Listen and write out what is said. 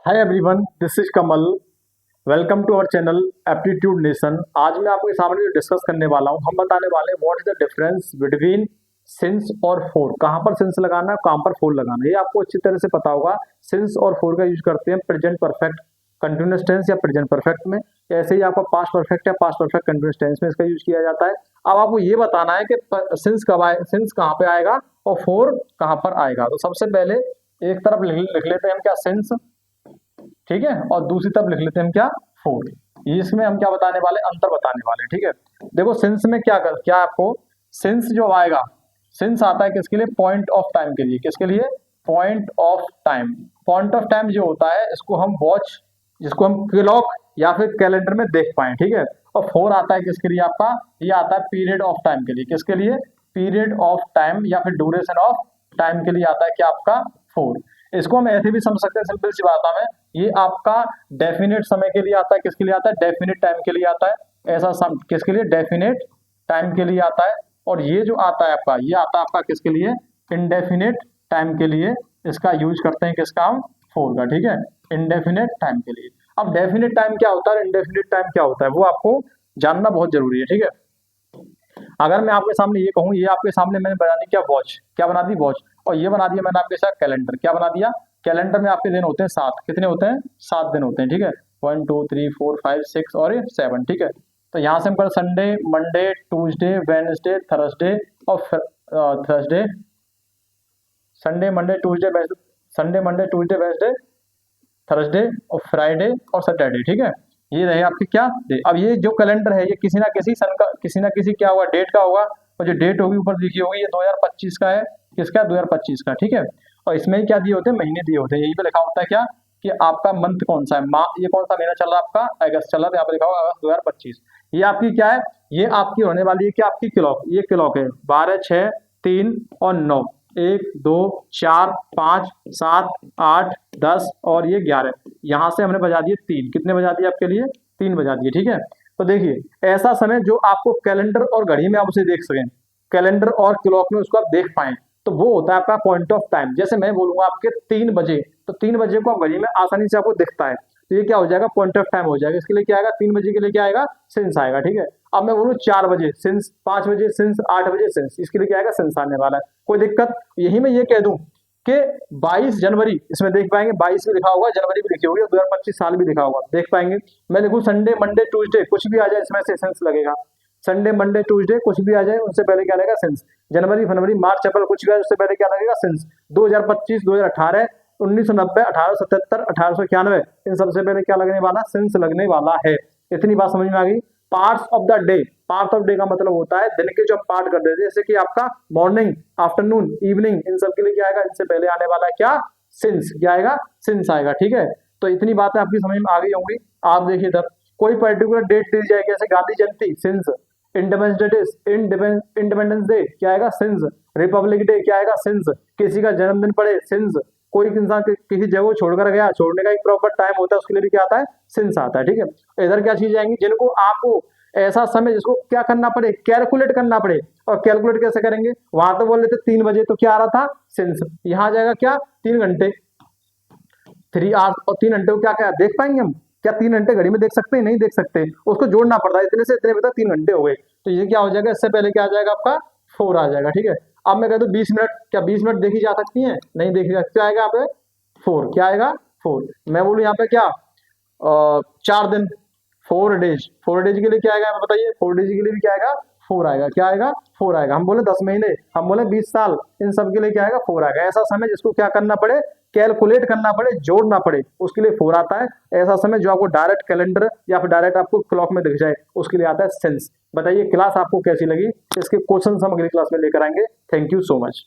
Hi everyone, this is Kamal. Welcome to our channel aptitude nation. आज मैं आपके सामने जो डिस्कस करने वाला हूं, हम बताने वाले हैं what is the difference between since और फोर। कहां पर सिंस लगाना है, कहां पर फोर लगाना है, ये आपको अच्छी तरह से पता होगा। सिंस और फोर का यूज करते हैं प्रेजेंट परफेक्ट कंटिन्यूअस टेंस या प्रेजेंट परफेक्ट में। ऐसे ही आपका पास्ट परफेक्ट या पास्ट परफेक्ट कंटिन्यूअस टेंस में इसका यूज किया जाता है। अब आपको ये बताना है कि सिंस कब आए, सिंस कहाँ पे आएगा और फोर कहाँ पर आएगा। तो सबसे पहले एक तरफ लिख लेते हैं हम क्या, सिंस, ठीक है, और दूसरी तरफ लिख लेते हैं हम क्या, फोर। इसमें हम क्या बताने वाले, अंतर बताने वाले हैं, ठीक है। देखो सिंस में क्या आपको सिंस जो आएगा, सिंस आता है किसके लिए, पॉइंट ऑफ टाइम के लिए। किसके लिए, point of time. Point of time जो होता है इसको हम वॉच, जिसको हम क्लॉक या फिर कैलेंडर में देख पाए, ठीक है। और फोर आता है किसके लिए आपका, ये आता है पीरियड ऑफ टाइम के लिए। किसके लिए, पीरियड ऑफ टाइम या फिर ड्यूरेशन ऑफ टाइम के लिए आता है क्या आपका, फोर। इसको हम ऐसे भी समझ सकते हैं सिंपल सी बात में, ये आपका डेफिनेट समय के लिए आता है। किसके लिए आता है, डेफिनेट टाइम के लिए आता है। ऐसा किसके लिए, डेफिनेट टाइम के लिए आता है। और ये जो आता है आपका, ये आता है आपका किसके लिए, इंडेफिनेट टाइम के लिए। इसका यूज करते हैं किसका, हम फोर का, ठीक है, इंडेफिनेट टाइम के लिए। अब डेफिनेट टाइम क्या होता है, इंडेफिनेट टाइम क्या होता है, वो आपको जानना बहुत जरूरी है, ठीक है। अगर मैं आपके सामने ये कहूँ, ये आपके सामने मैंने बना दी क्या, वॉच, क्या बना दी, वॉच। और ये बना दिया मैंने आपके साथ कैलेंडर, क्या बना दिया, कैलेंडर में आपके दिन होते हैं 7। कितने होते हैं, 7 दिन होते हैं, ठीक है। 1 2 3 4 5 6 और 7, ठीक है। तो यहाँ से हम कर Sunday, Monday, Tuesday, Wednesday, Thursday और Thursday, Sunday Monday Tuesday Wednesday, Sunday Monday Tuesday Wednesday, Thursday और फ्राइडे और सैटरडे, ठीक है। ये रहे आपके क्या डे। अब ये जो कैलेंडर है ये किसी ना किसी सन का, किसी ना किसी क्या होगा, डेट का होगा। और जो डेट होगी ऊपर लिखी होगी, ये 2025 का है। किसका, 2025 का, ठीक है। और इसमें क्या दिए होते हैं, महीने दिए होते हैं। यही पे लिखा होता है क्या, कि आपका मंथ कौन सा है, ये कौन सा महीना चल रहा है आपका, अगस्त चल रहा है, यहाँ पे लिखा होगा अगस्त 2025। ये आपकी क्या है, ये आपकी होने वाली है क्या, आपकी क्लॉक। ये क्लॉक है 12 6 3 और 9, 1 2 4 5 7 8 10 और ये 11। यहाँ से हमने बजा दिए 3। कितने बजा दिए आपके लिए, 3 बजा दिए, ठीक है। तो देखिए ऐसा समय जो आपको कैलेंडर और घड़ी में आप उसे देख सकें, कैलेंडर और क्लॉक में उसको आप देख पाएं, तो वो होता है आपका पॉइंट ऑफ टाइम। जैसे मैं बोलूंगा आपके 3 बजे, तो 3 बजे को आप घड़ी में आसानी से आपको दिखता है, तो ये क्या हो जाएगा, पॉइंट ऑफ टाइम हो जाएगा। इसके लिए क्या आएगा, 3 बजे के लिए क्या आएगा, सिंस आएगा, ठीक है। अब मैं बोलूँ 4 बजे सिंस, 5 बजे सिंस, 8 बजे सिंस, इसके लिए क्या आएगा, सिंस आने वाला है। कोई दिक्कत, यही मैं ये कह दूं कि 22 जनवरी, इसमें देख पाएंगे 22 भी लिखा होगा, जनवरी भी लिखी होगी, 2025 साल भी लिखा होगा, देख पाएंगे। मैं लिखूं संडे मंडे ट्यूसडे, कुछ भी आ जाए इसमें से सेंस लगेगा। संडे मंडे ट्यूसडे कुछ भी आ जाए, उससे पहले क्या लगेगा, सेंस। जनवरी फरवरी मार्च अप्रैल कुछ भी आ जाए, उससे पहले क्या लगेगा, सेंस। 2025 2018 1990 1877 1891, इन सबसे पहले क्या लगने वाला, सेंस लगने वाला है। इतनी बात समझ में आ गई। Parts of the day, part of day का मतलब होता है दिन के जो पार्ट कर देते हैं, जैसे कि आपका मॉर्निंग, आफ्टरनून, इवनिंग, इन सब के लिए क्या आएगा, इनसे पहले आने वाला है क्या, सिंस। क्या आएगा, सिंस आएगा, ठीक है। तो इतनी बातें आपकी समझ में आ गई होंगी। आप देखिए इधर कोई पर्टिकुलर डेट दी जाएगी, जैसे गांधी जयंती, सिंस। इंडिपेंडेंस डे क्या आएगा, सिंस। रिपब्लिक डे क्या आएगा, सिंस। किसी का जन्मदिन पड़े, सिंस। कोई इंसान किसी जगह छोड़कर गया, छोड़ने का एक प्रॉपर टाइम होता है, उसके लिए भी क्या आता है, सिंस आता है, ठीक है। इधर क्या चीज आएंगी, जिनको आपको ऐसा समय जिसको क्या करना पड़े, कैलकुलेट करना पड़े। और कैलकुलेट कैसे करेंगे, वहां तो बोल रहे थे 3 बजे, तो क्या आ रहा था, सिंस। यहाँ जाएगा क्या, 3 घंटे, 3 आवर्स। और 3 घंटे को क्या क्या देख पाएंगे हम, क्या 3 घंटे घड़ी में देख सकते हैं, नहीं देख सकते, उसको जोड़ना पड़ता है, इतने से इतने बजे 3 घंटे हो गए। तो ये क्या हो जाएगा, इससे पहले क्या आ जाएगा आपका, 4 आ जाएगा, ठीक है। अब मैं कहता हूँ 20 मिनट, क्या 20 मिनट देखी जा सकती है, नहीं देखी जा सकती, क्या आएगा यहाँ पे, 4। क्या आएगा, 4। मैं बोलूँ यहाँ पे क्या, 4 दिन, 4 डेज। 4 डेज के लिए क्या आएगा, बताइए, 4 डेज के लिए भी क्या आएगा, 4 आएगा। क्या आएगा, 4 आएगा। हम बोले 10 महीने, हम बोले 20 साल, इन सब के लिए क्या आएगा, 4 आएगा। ऐसा समय जिसको क्या करना पड़े, कैलकुलेट करना पड़े, जोड़ना पड़े, उसके लिए 4 आता है। ऐसा समय जो आपको डायरेक्ट कैलेंडर या फिर डायरेक्ट आपको क्लॉक में दिख जाए, उसके लिए आता है सेंस। बताइए क्लास आपको कैसी लगी, इसके क्वेश्चन हम अगली क्लास में लेकर आएंगे। Thank you so much.